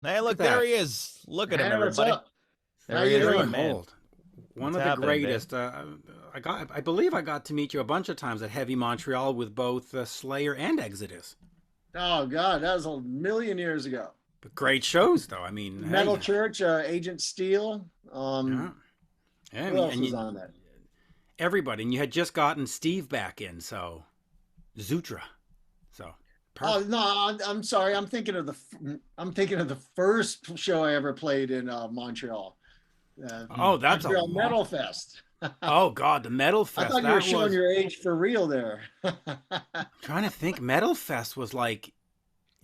Hey, Look look, at there that. he is. Look at him, Hey, what's everybody. up? How There he you is, Gary my doing? man. Holt, one What's of the happening, babe? greatest. I believe I got to meet you a bunch of times at Heavy Montreal with both Slayer and Exodus. Oh God, that was a million years ago. But great shows, though. I mean, Metal hey, Church, Agent Steel. yeah, yeah. I Who mean, else was on that? everybody, and you had just gotten Steve back in, so Zutra, so Oh perfect. no, I'm sorry. I'm thinking of the first show I ever played in Montreal, Oh, that's a Montreal long. Metal Fest. Oh God, the Metal I Fest. thought you were That showing was. your age for real there. Trying to think. Metal Fest was like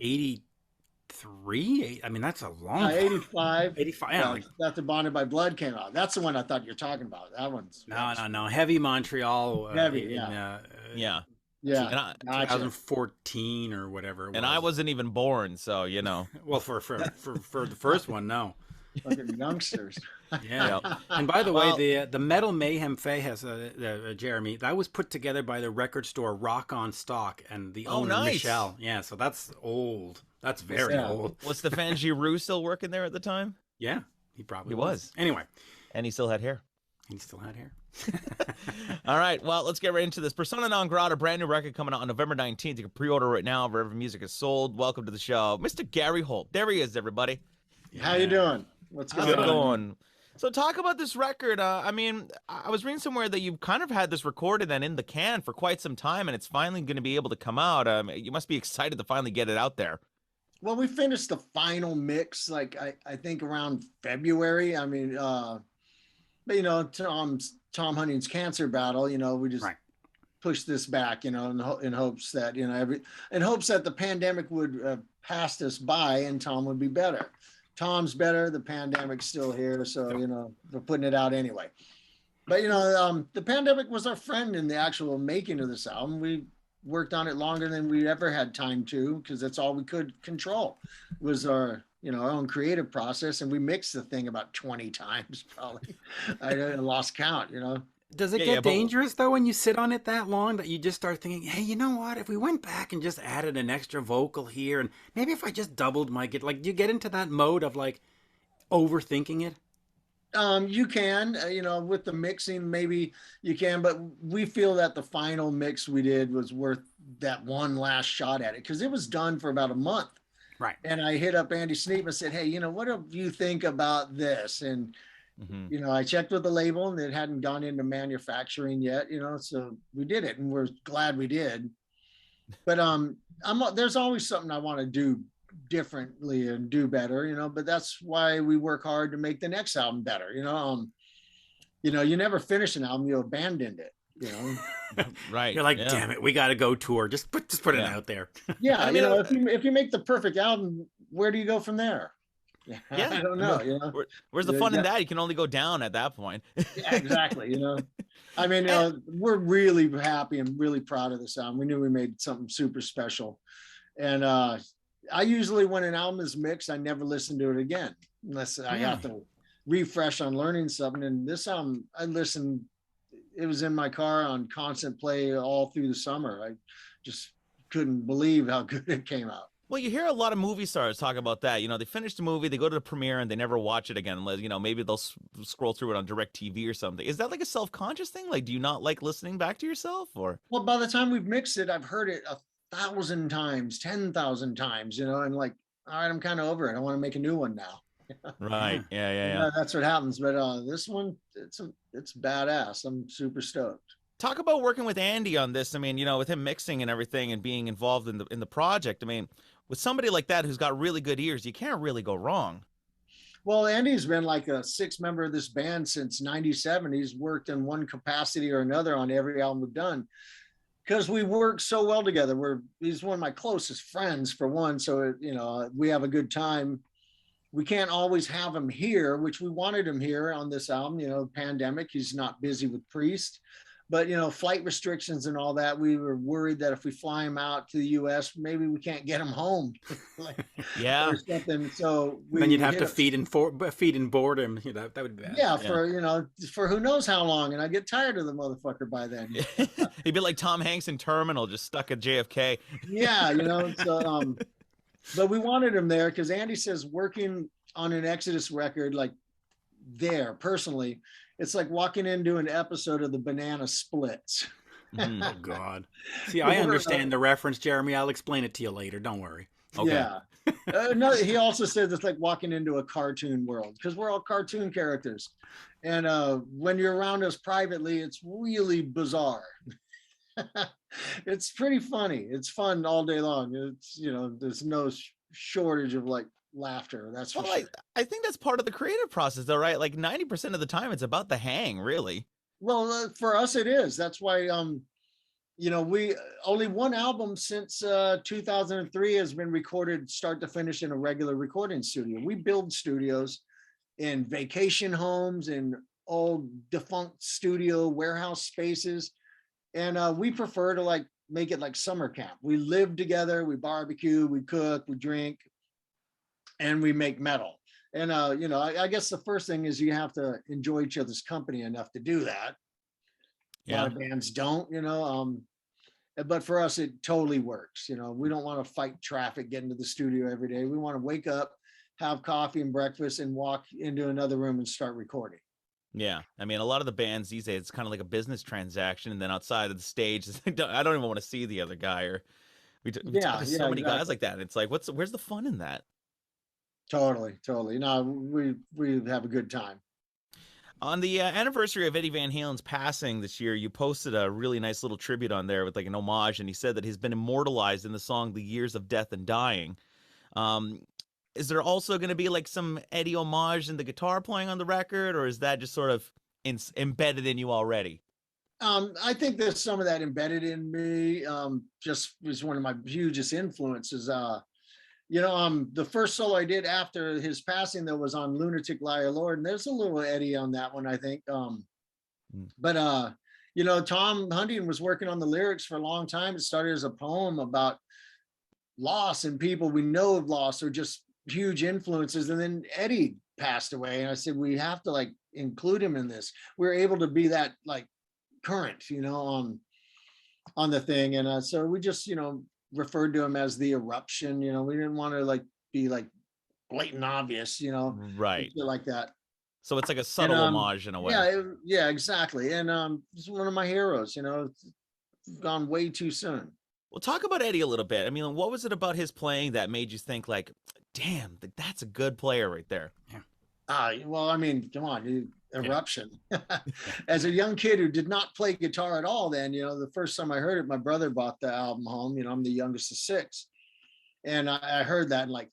83. I mean, that's a long. 85. 85. Yeah, Yeah, like after Bonded by Blood came out. That's the one I thought you're talking about. That no, was no, no. Heavy Montreal heavy. in Yeah, Yeah. yeah. And I 2014 or whatever it and I was. wasn't even born, so you know. Well, for the first one, no. Fucking youngsters. Yeah. Yeah. And by the way, Well, the Metal Mayhem Fay has Jeremy, that was put together by the record store Rock on Stock and the oh, owner nice. Michelle. Yeah, so that's old. That's Was very Yeah. old. was Stefan Giroux still working there at the time? Yeah, he probably He was. was, Anyway, and he still had hair. he still had hair. All right, well, let's get right into this. Persona Non Grata, brand new record coming out on November 19th. You can pre-order right now wherever music is sold. Welcome to the show, Mr. Gary Holt. There he is, everybody. How you Yeah. doing? What's How's going it Good on? going. So talk about this record. I mean, I was reading somewhere that you've kind of had this recorded and in the can for quite some time, and it's finally going to be able to come out. You must be excited to finally get it out there. Well, we finished the final mix, like I think around February. I mean, but Tom Hunting's cancer battle, we just Right. pushed this back, in hopes that, in hopes that the pandemic would pass us by and Tom would be better. Tom's better. The pandemic's still here. So, we're putting it out anyway. But, the pandemic was our friend in the actual making of this album. We worked on it longer than we ever had time to, because that's all we could control was our own creative process. And we mixed the thing about 20 times, probably. I lost count. Does it Yeah, get but dangerous though when you sit on it that long that you just start thinking, hey, you know what? If we went back and just added an extra vocal here, and maybe if I just doubled my guitar, like, do you get into that mode of like overthinking it? You can, with the mixing, maybe you can, but we feel that the final mix we did was worth that one last shot at it, because it was done for about a month. Right. And I hit up Andy Sneap and said, hey, what do you think about this? And, Hmm. I checked with the label and it hadn't gone into manufacturing yet, so we did it and we're glad we did. But there's always something I want to do differently and do better, but that's why we work hard to make the next album better. You never finish an album, you abandoned it. Right. You're like, Yeah. damn it, we got to go tour. Just put it Yeah. out there. Yeah, I mean, if you make the perfect album, where do you go from there? yeah. I don't know. Where's the Yeah, fun in yeah. that? You can only go down at that point. Yeah, exactly. I mean, And- we're really happy and really proud of this album. We knew we made something super special. And I usually, when an album is mixed, I never listen to it again unless I have to refresh on learning something. And this album, I listened, it was in my car on constant play all through the summer. I just couldn't believe how good it came out. Well, you hear a lot of movie stars talk about that. They finish the movie, they go to the premiere, and they never watch it again. Unless, maybe they'll scroll through it on Direct TV or something. Is that like a self-conscious thing? Like, do you not like listening back to yourself, or? Well, by the time we've mixed it, I've heard it 1,000 times, 10,000 times, and like, all right, I'm kind of over it. I want to make a new one now. Right. Yeah. That's what happens. But this one, it's badass. I'm super stoked. Talk about working with Andy on this. I mean, with him mixing and everything and being involved in the project. I mean, with somebody like that who's got really good ears, you can't really go wrong. Well, Andy's been like a sixth member of this band since =97. He's worked in one capacity or another on every album we've done, because we work so well together. He's one of my closest friends, for one. So, we have a good time. We can't always have him here, which we wanted him here on this album, pandemic. He's not busy with Priest. But, flight restrictions and all that, we were worried that if we fly him out to the U.S., maybe we can't get him home. Yeah. Or something. So then you'd have to feed and board him. That would be bad. Yeah, for who knows how long. And I get tired of the motherfucker by then. He'd be like Tom Hanks in Terminal, just stuck at JFK. Yeah, so But we wanted him there because Andy says working on an Exodus record, like there personally, it's like walking into an episode of the Banana Splits. Mhm. Oh God. See, I understand the reference, Jeremy. I'll explain it to you later. Don't worry. Okay. Yeah. No, he also says it's like walking into a cartoon world because we're all cartoon characters. And when you're around us privately, it's really bizarre. It's pretty funny. It's fun all day long. It's, you know, there's no shortage of like laughter. That's for Well, sure. I think that's part of the creative process, though, right? Like 90% of the time, it's about the hang, really. Well, for us, it is. That's why, you know, we only one album since 2003 has been recorded start to finish in a regular recording studio. We build studios in vacation homes, in old defunct studio warehouse spaces. And we prefer to like make it like summer camp. We live together, we barbecue, we cook, we drink, and we make metal. And you know, I guess the first thing is you have to enjoy each other's company enough to do that. A lot Yeah. of bands don't, you know. But for us, it totally works. You know, we don't want to fight traffic getting to the studio every day. We want to wake up, have coffee and breakfast, and walk into another room and start recording. Yeah. I mean, a lot of the bands these days, it's kind of like a business transaction. And then outside of the stage, I don't even want to see the other guy. Or we talk Yeah, to yeah, so many guys exactly. like that. And it's like, where's the fun in that? Totally, totally. No, we have a good time. On the anniversary of Eddie Van Halen's passing this year, you posted a really nice little tribute on there with like an homage, and he said that he's been immortalized in the song "The Years of Death and Dying." Um, is there also going to be like some Eddie homage in the guitar playing on the record, or is that just sort of embedded in you already? I think there's some of that embedded in me. Just was one of my hugest influences. You know, the first solo I did after his passing that was on Lunatic Liar Lord, and there's a little Eddie on that one, I think. Mm. But you know, Tom Hunting was working on the lyrics for a long time. It started as a poem about loss and people we know have lost or just huge influences. And then Eddie passed away. And I said, we have to like include him in this. We're able to be that like current, you know, on the thing. And so we just, you know, referred to him as the eruption. You know, we didn't want to like be like blatant obvious, you know, Right. like that. So it's like a And subtle homage in a way. yeah, exactly. And he's one of my heroes, you know, gone way too soon. Well, talk about Eddie a little bit. I mean, what was it about his playing that made you think like, damn, that's a good player right there? Well, I mean, come on, Yeah. eruption. As a young kid who did not play guitar at all, then, you know, the first time I heard it, my brother bought the album home. You know, I'm the youngest of six. And I heard that, like,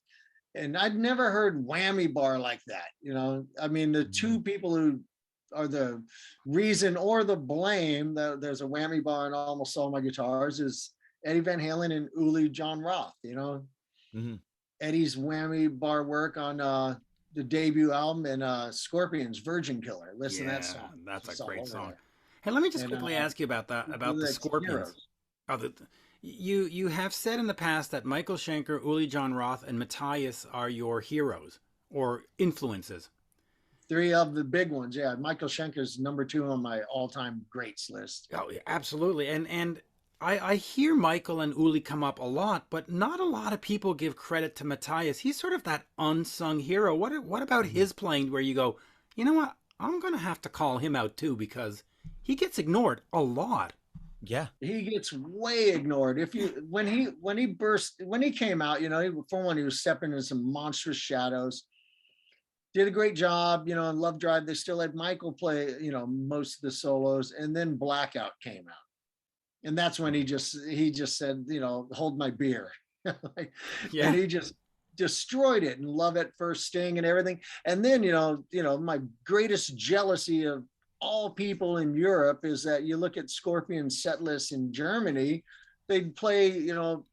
and I'd never heard whammy bar like that. You know, I mean, the two people who are the reason or the blame that there's a whammy bar in almost all my guitars is Eddie Van Halen and Uli John Roth. You know, Mm-hmm. Eddie's whammy bar work on the debut album and Scorpions Virgin Killer. Listen to that song. That's It's a all great over song. there. Hey, let me just And quickly ask you about that, about the like Scorpions. Heroes. Oh, you have said in the past that Michael Schenker, Uli John Roth, and Matthias are your heroes or influences. Three of the big ones. Yeah. Michael Schenker's number 2 on my all-time greats list. Oh, yeah, absolutely. And I hear Michael and Uli come up a lot, but not a lot of people give credit to Matthias. He's sort of that unsung hero. What about his playing where you go, you know what? I'm going to have to call him out too because he gets ignored a lot. Yeah. He gets way ignored. If you when he came out, you know, for one, he was stepping into some monstrous shadows. Did a great job, you know, in Love Drive. They still had Michael play, you know, most of the solos, and then Blackout came out. And that's when he just said, you know, hold my beer. Like, Yeah. and he just destroyed it, and Love at First Sting and everything. And then, you know, my greatest jealousy of all people in Europe is that you look at Scorpion's set list in Germany, they'd play, you know,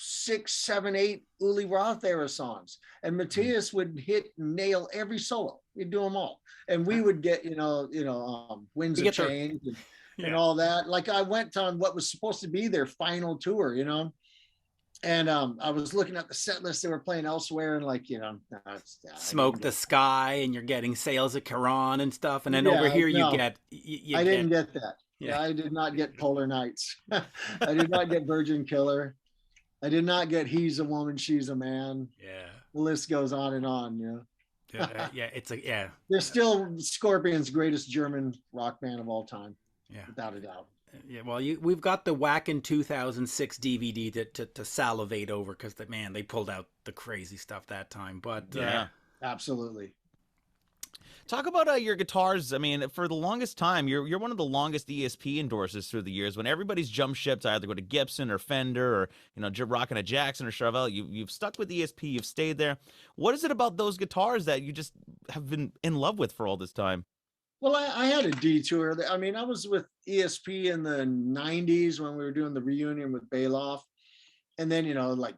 6, 7, 8 Uli Roth era songs, and Matthias would hit nail every solo. He'd do them all, and we would get, Winds of Change and all that. Like I went on what was supposed to be their final tour, you know, and I was looking at the set list they were playing elsewhere, and like, you know, Smoke the Sky, and you're getting Sales of Quran and stuff, and then over here you get. I didn't get that. Yeah, I did not get Polar Nights. I did not get Virgin Killer. I did not get He's a Woman, She's a Man. Yeah. The list goes on and on. Yeah, it's like, yeah. They're still Scorpion's greatest German rock band of all time. Yeah. Without a doubt. Yeah, well, we've got the Whackin' 2006 DVD to salivate over because, man, they pulled out the crazy stuff that time. But Yeah. Absolutely. Talk about your guitars. I mean, for the longest time, you're one of the longest ESP endorsers through the years. When everybody's jump ship to either go to Gibson or Fender or rocking a Jackson or Charvel, you've stuck with ESP. You've stayed there. What is it about those guitars that you just have been in love with for all this time? Well, I had a detour. I mean, I was with ESP in the 90s when we were doing the reunion with Bailoff. And then, like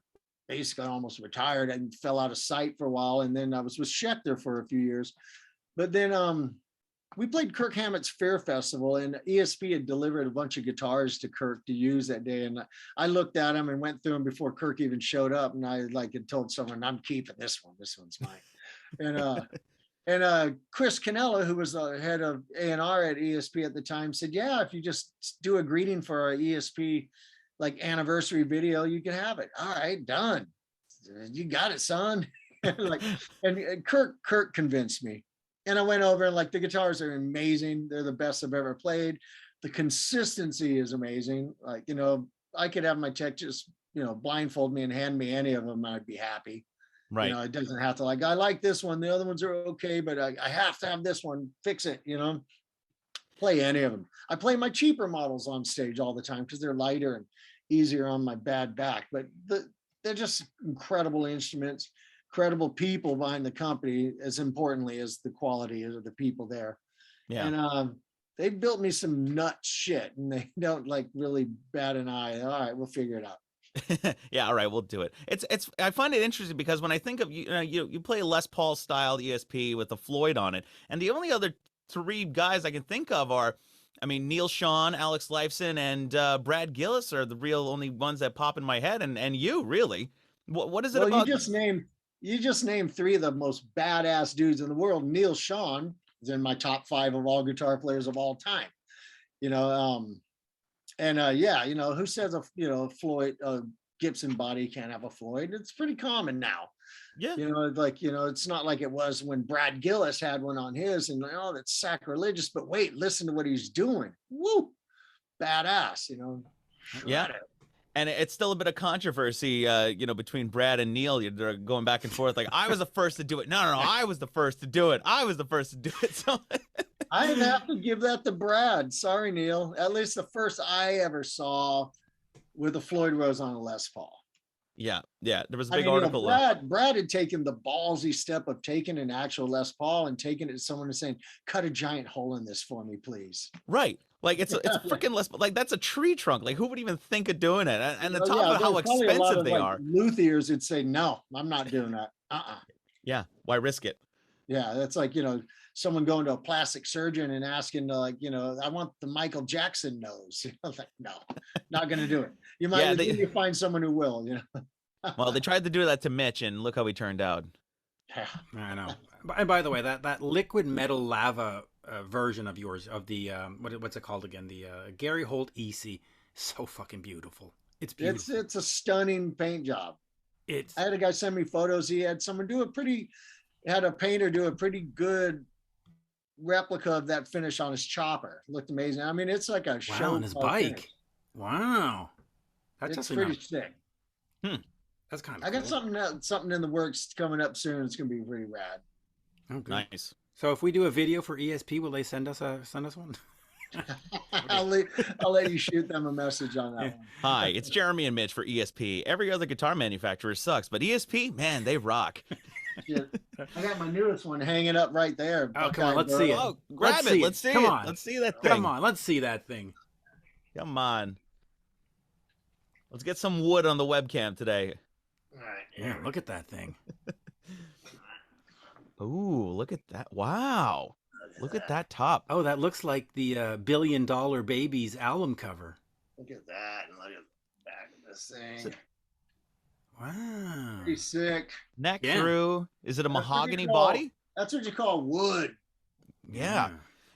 basically almost retired and fell out of sight for a while. And then I was with Schecter for a few years. But then we played Kirk Hammett's Fair Festival, and ESP had delivered a bunch of guitars to Kirk to use that day. And I looked at them and went through them before Kirk even showed up. And I had told someone, I'm keeping this one. This one's mine. And Chris Cannella, who was the head of A&R at ESP at the time, said, yeah, if you just do a greeting for our ESP anniversary video, you can have it. All right, done. You got it, son. and Kirk convinced me. And I went over and the guitars are amazing. They're the best I've ever played. The consistency is amazing. I could have my tech just, blindfold me and hand me any of them, and I'd be happy. Right. It doesn't have to I like this one. The other ones are okay, but I have to have this one. Fix it, play any of them. I play my cheaper models on stage all the time because they're lighter and easier on my bad back, but they're just incredible instruments, incredible people behind the company, as importantly as the quality of the people there. Yeah. And they built me some nut shit, and they don't really bat an eye. All right, we'll figure it out. Yeah, all right, we'll do it. It's I find it interesting because when I think of you play a Les Paul style ESP with a Floyd on it, and the only other three guys I can think of are, Neil Schon, Alex Lifeson, and Brad Gillis are the real only ones that pop in my head, and you really. What is it about? You just named three of the most badass dudes in the world. Neil Schon is in my top 5 of all guitar players of all time. Who says a Floyd Gibson body can't have a Floyd? It's pretty common now. Yeah. It's not like it was when Brad Gillis had one on his, and that's sacrilegious. But wait, listen to what he's doing. Woo, badass. Yeah. And it's still a bit of controversy, between Brad and Neil. They're going back and forth. I was the first to do it. No, I was the first to do it. I was the first to do it. So I have to give that to Brad. Sorry, Neil. At least the first I ever saw with a Floyd Rose on a Les Paul. Yeah. There was a big article. Brad had taken the ballsy step of taking an actual Les Paul and taking it to someone and saying, cut a giant hole in this for me, please. Right. It's freaking Les Paul. That's a tree trunk. Who would even think of doing it? And on top of how expensive they are. Luthiers would say, no, I'm not doing that. Yeah. Why risk it? Yeah. That's someone going to a plastic surgeon and asking I want the Michael Jackson nose. No, not going to do it. You might find someone who will, Well, they tried to do that to Mitch, and look how he turned out. Yeah. I know. And by the way, that liquid metal lava version of yours, of the what's it called again? The Gary Holt EC, so fucking beautiful. It's beautiful. It's a stunning paint job. I had a guy send me photos. He had someone had a painter do a pretty good replica of that finish on his chopper. It looked amazing. It's like a show on his bike. Finish. Wow, that's pretty sick. That's kind of. I got something in the works coming up soon. It's gonna be pretty rad. Okay. Nice. So if we do a video for ESP, will they send us one? I'll let you shoot them a message on that one. Hi, it's Jeremy and Mitch for ESP. Every other guitar manufacturer sucks, but ESP, man, they rock. Yeah. I got my newest one hanging up right there. Oh, come on, let's see it. Oh, grab it. Let's see it. Let's see that thing. Come on, let's see that thing. Come on. Let's get some wood on the webcam today. All right. Yeah, look at that thing. Ooh, look at that. Wow. Look at that top. Oh, that looks like the $1 Billion Babies album cover. Look at that, and look at the back of this thing. Wow. Pretty sick. Neck through. Is it a mahogany body? That's what you call wood. Yeah.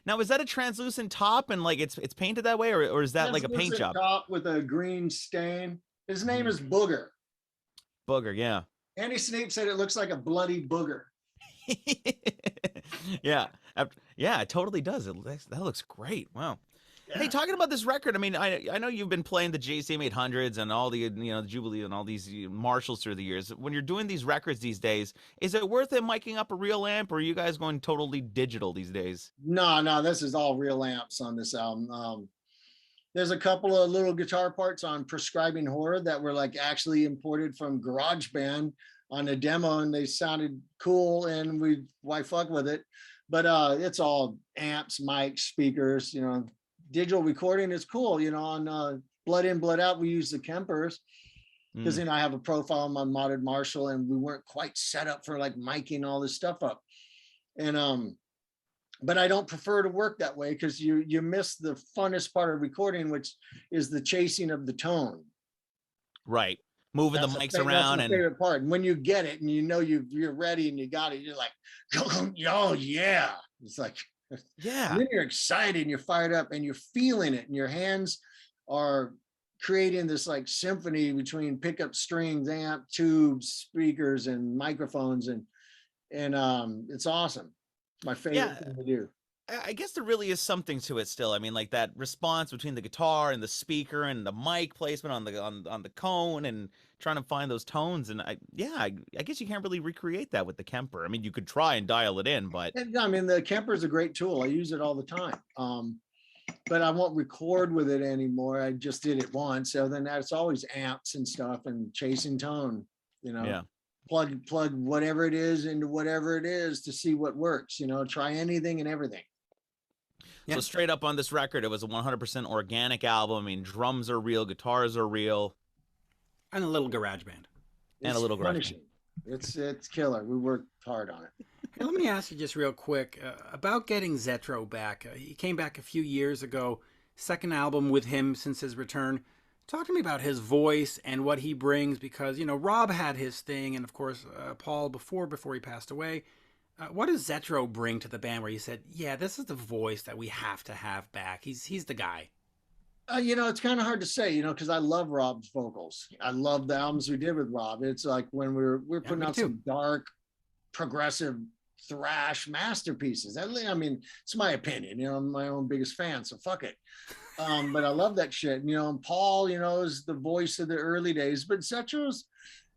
Now, is that a translucent top and it's painted that way, or is that like a paint job? Top with a green stain. His name is Booger. Booger, yeah. Andy Snape said it looks like a bloody booger. Yeah. Yeah, it totally does. That looks great. Wow. Yeah. Hey, talking about this record, I mean, I know you've been playing the JCM 800s and all the the Jubilee and all these Marshalls through the years. When you're doing these records these days, is it worth it miking up a real amp, or are you guys going totally digital these days? No, this is all real amps on this album. There's a couple of little guitar parts on Prescribing Horror that were like actually imported from GarageBand on a demo, and they sounded cool, and why fuck with it. But it's all amps, mics, speakers, digital recording is cool. On Blood In, Blood Out, we use the Kempers because I have a profile on my modded Marshall, and we weren't quite set up for like miking all this stuff up. And but I don't prefer to work that way because you miss the funnest part of recording, which is the chasing of the tone. Right. Moving the mics around. That's my favorite part. And when you get it and you're ready and you got it, you're like, oh yeah. It's like, yeah. And then you're excited and you're fired up and you're feeling it, and your hands are creating this like symphony between pickup strings, amp, tubes, speakers, and microphones, and it's awesome. My favorite thing to do. I guess there really is something to it still. I mean, like that response between the guitar and the speaker and the mic placement on the cone and trying to find those tones. And I guess you can't really recreate that with the Kemper. I mean, you could try and dial it in, but I mean, the Kemper is a great tool. I use it all the time. But I won't record with it anymore. I just did it once. So then it's always amps and stuff and chasing tone, Yeah. Plug whatever it is into whatever it is to see what works, try anything and everything. So straight up on this record, it was a 100% organic album. I mean, drums are real, guitars are real. And a little garage band. It's killer. We worked hard on it. Hey, let me ask you just real quick about getting Zetro back. He came back a few years ago, second album with him since his return. Talk to me about his voice and what he brings, because, Rob had his thing, and of course, Paul before he passed away. What does Zetro bring to the band where you said, yeah, this is the voice that we have to have back? He's the guy. It's kind of hard to say, because I love Rob's vocals. I love the albums we did with Rob. It's like when we're putting out some dark, progressive thrash masterpieces. I mean, it's my opinion. I'm my own biggest fan, so fuck it. But I love that shit. And Paul, is the voice of the early days, but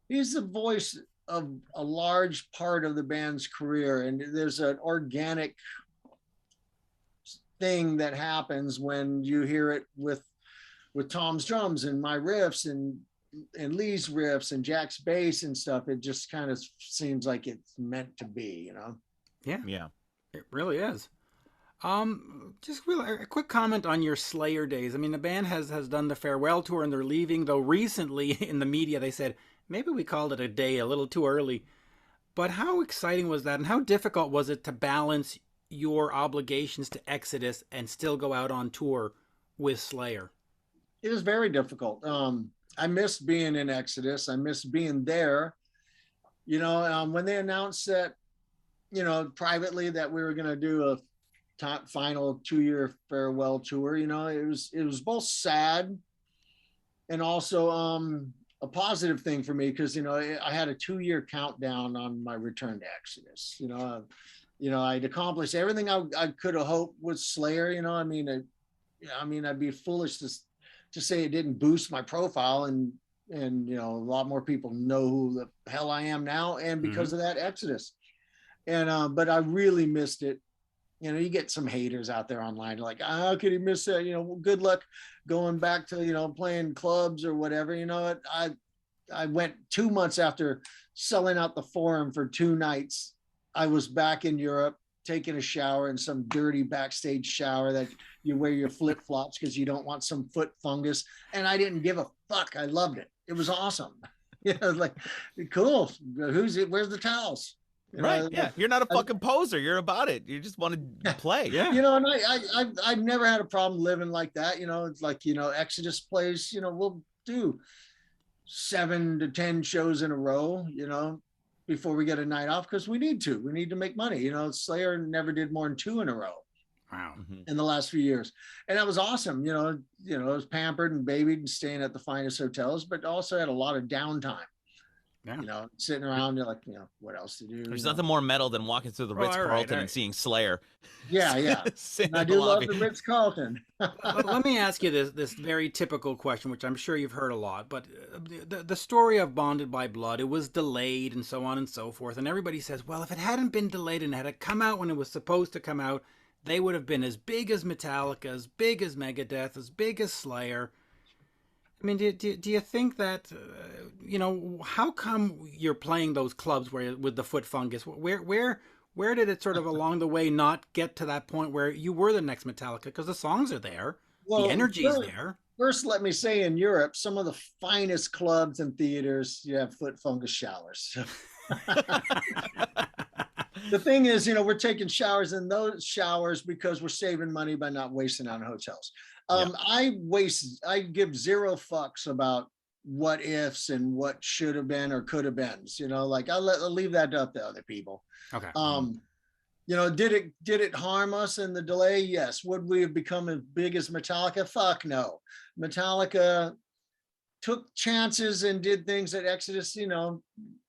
he's the voice of a large part of the band's career, and there's an organic thing that happens when you hear it with Tom's drums and my riffs and Lee's riffs and Jack's bass and stuff. It just kind of seems like it's meant to be, Yeah, it really is. Just a quick comment on your Slayer days. I mean, the band has done the farewell tour and they're leaving, though recently in the media they said maybe we called it a day a little too early. But how exciting was that, and how difficult was it to balance your obligations to Exodus and still go out on tour with Slayer? It was very difficult. I missed being in Exodus. I missed being there. When they announced that, privately that we were going to do a final 2-year farewell tour, it was both sad and also a positive thing for me, because I had a 2-year countdown on my return to Exodus. I'd accomplished everything I could have hoped with Slayer. I mean, I'd be foolish to say it didn't boost my profile, and a lot more people know who the hell I am now, and because of that Exodus. And but I really missed it. You get some haters out there online like, how could he miss that? Well, good luck going back to, playing clubs or whatever. I went 2 months after selling out the Forum for 2 nights. I was back in Europe taking a shower in some dirty backstage shower that you wear your flip-flops because you don't want some foot fungus. And I didn't give a fuck. I loved it. It was awesome. Like, cool. Where's the towels? Right. Yeah. You're not a fucking poser. You're about it. You just want to play. Yeah. And I've never had a problem living like that. It's like, Exodus plays, we'll do 7 to 10 shows in a row, before we get a night off, because we need to make money. Slayer never did more than 2 in a row. Wow. In the last few years. And that was awesome. I was pampered and babied and staying at the finest hotels, but also had a lot of downtime. Yeah. You know, sitting around, you're like, you know, what else to do? There's You know? nothing more metal than walking through the Oh, all right, Ritz-Carlton all and right. seeing Slayer. Yeah, yeah. Sitting And I in the do love lobby. the Ritz-Carlton. Let me ask you this very typical question, which I'm sure you've heard a lot. But the story of Bonded by Blood, it was delayed and so on and so forth. And everybody says, well, if it hadn't been delayed and had it come out when it was supposed to come out, they would have been as big as Metallica, as big as Megadeth, as big as Slayer. I mean, do you think that, you know, how come you're playing those clubs where with the foot fungus? Where did it sort of along the way not get to that point where you were the next Metallica? Because the songs are there, the Well, energy's there. first, let me say in Europe, some of the finest clubs and theaters, you have foot fungus showers. The thing is, you know, we're taking showers in those showers because we're saving money by not wasting on hotels. I give zero fucks about what ifs and what should have been or could have been. You know, like I'll leave that up to other people. Okay. You know, did it harm us in the delay? Yes. Would we have become as big as Metallica? Fuck no. Metallica took chances and did things that Exodus, you know,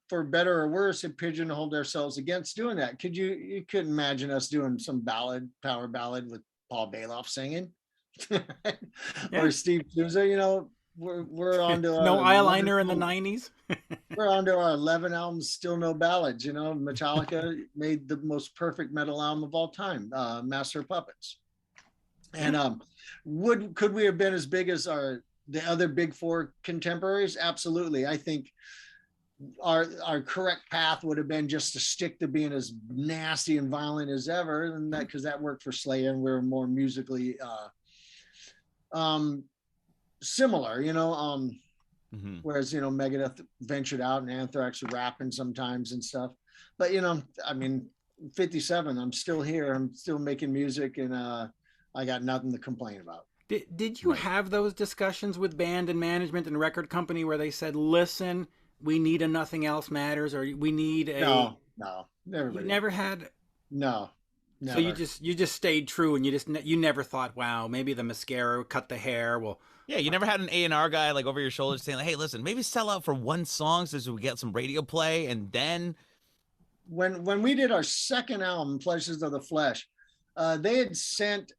for better or worse, had pigeonholed ourselves against doing that. You couldn't imagine us doing some power ballad with Paul Bailoff singing, or Steve Souza. You know, we're on to no eyeliner in the '90s. We're on to our 11 albums, still no ballads. You know, Metallica made the most perfect metal album of all time, Master of Puppets. And could we have been as big as the other big four contemporaries? Absolutely. I think our correct path would have been just to stick to being as nasty and violent as ever, and that because that worked for Slayer, and we were more musically similar, you know. Whereas, you know, Megadeth ventured out and Anthrax were rapping sometimes and stuff. But, you know, I mean, 57, I'm still here. I'm still making music, and I got nothing to complain about. Did you have those discussions with band and management and record company where they said, listen, we need a Nothing Else Matters, or we need a... No, never. You never had... No. Never. So you just stayed true, and you never thought, wow, maybe the mascara, cut the hair, will... Yeah, you never had an A&R guy like over your shoulder saying, like, hey, listen, maybe sell out for one song so we get some radio play, and then... When we did our second album, Pleasures of the Flesh, they had sent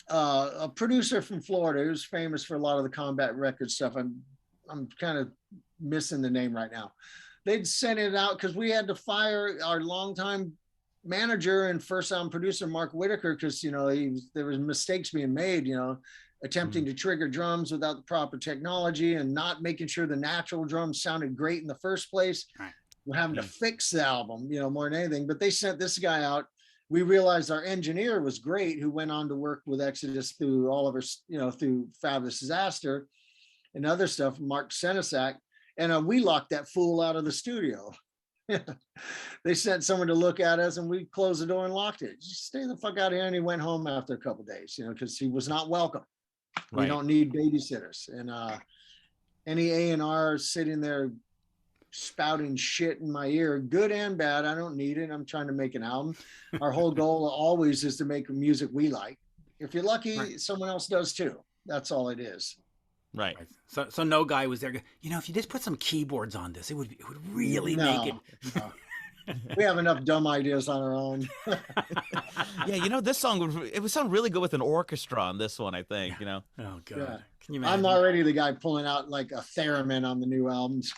a producer from Florida who's famous for a lot of the combat record stuff. I'm kind of missing the name right now. They'd sent it out because we had to fire our longtime manager and first album producer, Mark Whitaker, because, you know, there was mistakes being made, you know, attempting to trigger drums without the proper technology and not making sure the natural drums sounded great in the first place. Right. We're having to fix the album, you know, more than anything. But they sent this guy out. We realized our engineer was great, who went on to work with Exodus through all of our, you know, through Fabulous Disaster and other stuff, Mark Senesac. And we locked that fool out of the studio. They sent someone to look at us, and we closed the door and locked it. Just stay the fuck out of here. And he went home after a couple of days, you know, because he was not welcome. Right. We don't need babysitters. And any A&R sitting there spouting shit in my ear, good and bad, I don't need it. I'm trying to make an album. Our whole goal always is to make music we like. If you're lucky, someone else does too. That's all it is. Right. So no guy was there. You know, if you just put some keyboards on this, it would really make it. No. We have enough dumb ideas on our own. Yeah, you know, this song would sound really good with an orchestra on this one, I think, you know. Oh, God. Yeah. Can you imagine? I'm already the guy pulling out like a theremin on the new albums.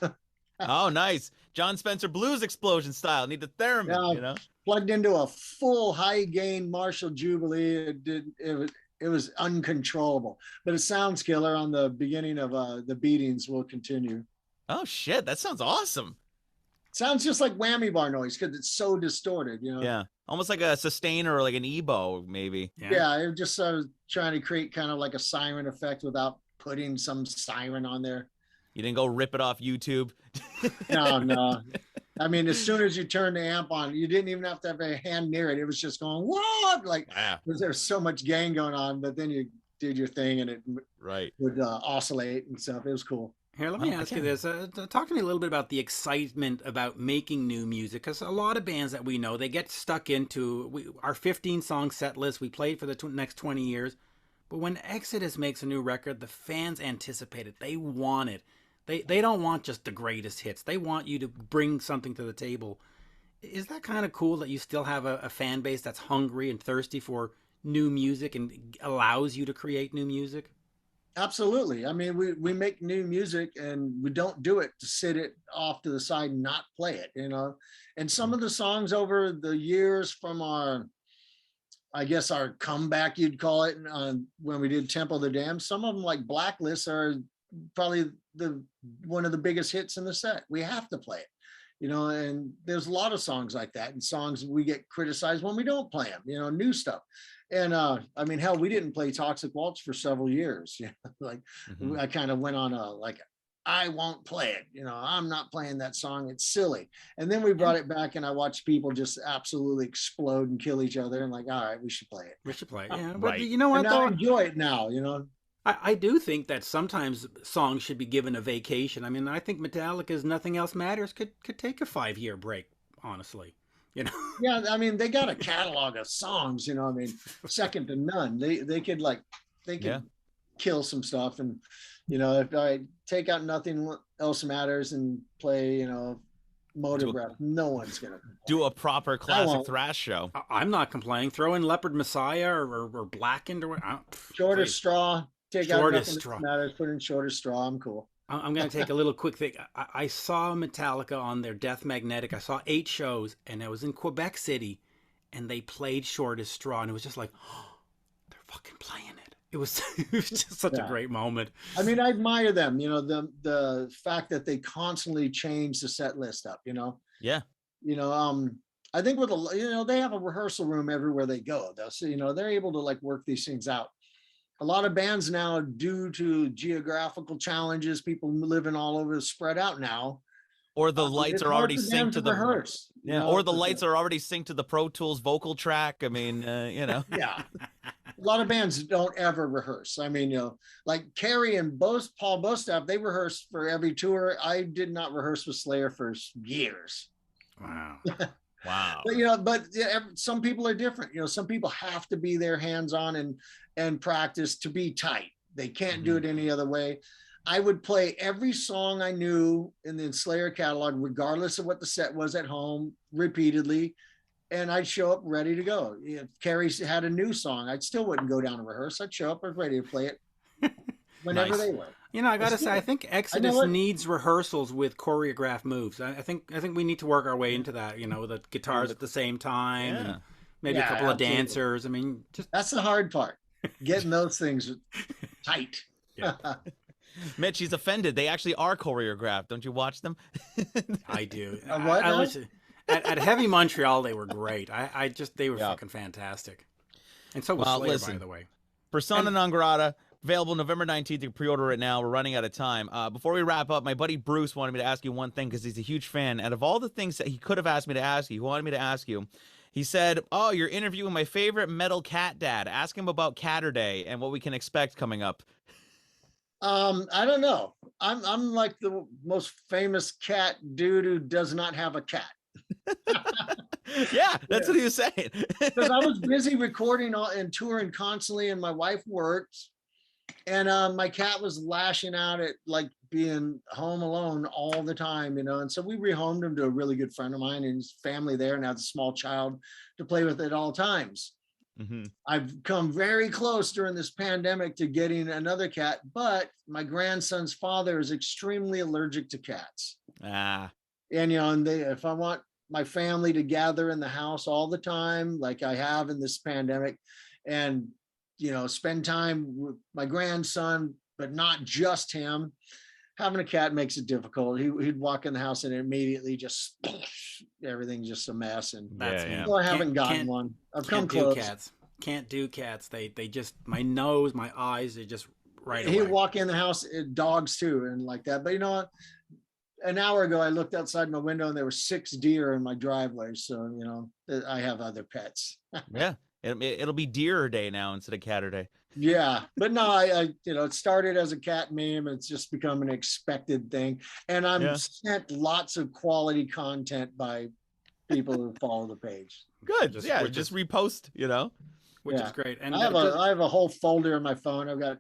Oh, nice. John Spencer Blues Explosion style. Need the theremin, yeah, you know. Plugged into a full high gain Marshall Jubilee. It was uncontrollable, but it sounds killer on the beginning of the beatings will continue. Oh shit, that sounds awesome. Sounds just like whammy bar noise because it's so distorted, you know. Yeah, almost like a sustainer or like an EBow, maybe. Yeah, it just trying to create kind of like a siren effect without putting some siren on there. You didn't go rip it off YouTube. No. I mean, as soon as you turn the amp on, you didn't even have to have a hand near it. It was just going, what? Like, there's so much gain going on, but then you did your thing and it would oscillate and stuff. It was cool. Here, let me ask you this. Talk to me a little bit about the excitement about making new music, because a lot of bands that we know, they get stuck into our 15-song set list. We played for the next 20 years. But when Exodus makes a new record, the fans anticipate it. They want it. They don't want just the greatest hits. They want you to bring something to the table. Is that kind of cool that you still have a fan base that's hungry and thirsty for new music and allows you to create new music? Absolutely. I mean, we make new music and we don't do it to sit it off to the side and not play it, you know. And some of the songs over the years from our, I guess our comeback, you'd call it, when we did Temple of the Damned, some of them like Blacklist are probably one of the biggest hits in the set. We have to play it, you know, and there's a lot of songs like that, and songs we get criticized when we don't play them, you know, new stuff. And I mean, hell, we didn't play Toxic Waltz for several years. You know, like I kind of went on I won't play it. You know, I'm not playing that song. It's silly. And then we brought it back, and I watched people just absolutely explode and kill each other. And like, all right, we should play it. We should play it. Yeah, but Right. you know what? And now I enjoy it now. You know. I do think that sometimes songs should be given a vacation. I mean, I think Metallica's Nothing Else Matters could take a 5-year break, honestly. You know? Yeah, I mean, they got a catalog of songs, you know, I mean, second to none. They could kill some stuff. And, you know, if I take out Nothing Else Matters and play, you know, Motor Breath, no one's going to do a proper classic thrash show. I'm not complaining. Throw in Leopard Messiah or Blackened or Shortest Straw. Take out Shortest Nothing Straw. Else Matters, put in Shortest Straw. I'm cool. I'm going to take a little quick thing. I saw Metallica on their Death Magnetic. I saw 8 shows, and I was in Quebec City, and they played Shortest Straw, and it was just like, oh, they're fucking playing it. It was just such a great moment. I mean, I admire them, you know, the fact that they constantly change the set list up, you know? Yeah. You know, I think you know, they have a rehearsal room everywhere they go, though. So, you know, they're able to like work these things out. A lot of bands now, due to geographical challenges, people living all over, spread out now. Or the lights are already synced to the rehearse. Yeah, or the lights are already synced to the Pro Tools vocal track. I mean, you know. Yeah. A lot of bands don't ever rehearse. I mean, you know, like Carrie and Paul Bostaff, they rehearse for every tour. I did not rehearse with Slayer for years. Wow. Wow. But, you know, some people are different. You know, some people have to be there hands-on and practice to be tight. They can't do it any other way. I would play every song I knew in the Slayer catalog, regardless of what the set was at home, repeatedly. And I'd show up ready to go. If Carrie had a new song, I still wouldn't go down and rehearse. I'd show up ready to play it whenever they were. You know, I got to say, I think Exodus needs rehearsals with choreographed moves. I think we need to work our way into that, you know, with the guitars at the same time, and maybe a couple of dancers. I mean, that's the hard part, getting those things tight. Yeah. Mitch, he's offended. They actually are choreographed. Don't you watch them? I do. What? I listen. At Heavy Montreal, they were great. They were fucking fantastic. And so was Slayer, by the way. Persona Non Grata, available November 19th. You can pre-order it now. We're running out of time. Before we wrap up, my buddy Bruce wanted me to ask you one thing because he's a huge fan. Out of all the things that he could have asked me to ask you, he wanted me to ask you. He said, oh, you're interviewing my favorite metal cat dad. Ask him about Caturday and what we can expect coming up. I don't know. I'm like the most famous cat dude who does not have a cat. Yeah, that's what he was saying. Because I was busy recording and touring constantly, and my wife worked, and my cat was lashing out at like being home alone all the time, you know. And so we rehomed him to a really good friend of mine and his family there, and has a small child to play with at all times. I've come very close during this pandemic to getting another cat, but my grandson's father is extremely allergic to cats. And you know, and if I want my family to gather in the house all the time, like I have in this pandemic, and you know, spend time with my grandson, but not just him, having a cat makes it difficult. He'd walk in the house and immediately just everything's just a mess. And well, I haven't gotten one. I've come close. Can't do cats. They just, my nose, my eyes, they just right away. He'd walk in the house, dogs too, and like that. But you know what? An hour ago, I looked outside my window and there were 6 deer in my driveway. So, you know, I have other pets. Yeah. It'll be Deer Day now instead of Caturday. Yeah, but no, I you know, it started as a cat meme. It's just become an expected thing, and I'm sent lots of quality content by people who follow the page. Good, just repost, you know, which is great. And I have a whole folder in my phone. I've got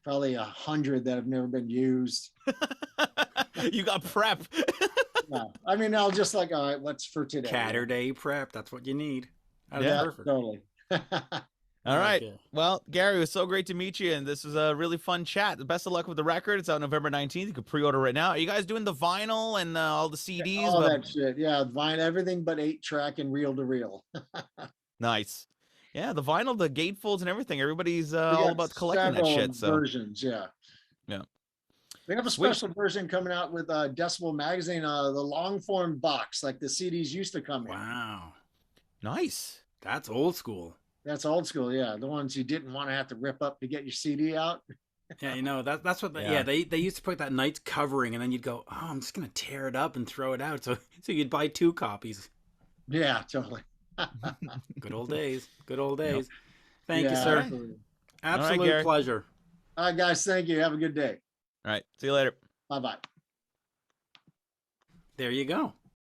probably 100 that have never been used. You got prep. Yeah. I mean, I'll just like, all right, what's for today? Caturday prep. That's what you need. That's Yeah, perfect. Totally. All right. Okay. Well, Gary, it was so great to meet you, and this was a really fun chat. Best of luck with the record. It's out November 19th. You can pre-order right now. Are you guys doing the vinyl and all the CDs? All that shit. Yeah. Vine, everything but 8-track and reel to reel. Nice. Yeah, the vinyl, the gatefolds and everything. Everybody's We all got about collecting that several shit. So versions. Yeah. yeah. We have a Sweet. special version coming out with Decibel Magazine, the long form box, like the CDs used to come in. Wow. Nice. That's old school. That's old school, yeah. The ones you didn't want to have to rip up to get your CD out. Yeah, you know, that's what Yeah. they used to put that nice covering, and then you'd go, oh, I'm just gonna tear it up and throw it out. So you'd buy 2 copies. Yeah, totally. Good old days. Good old days. Thank you, Yeah, sir. absolutely. Absolute Gary. pleasure. All right, guys, thank you. Have a good day. All right. See you later. Bye bye. There you go.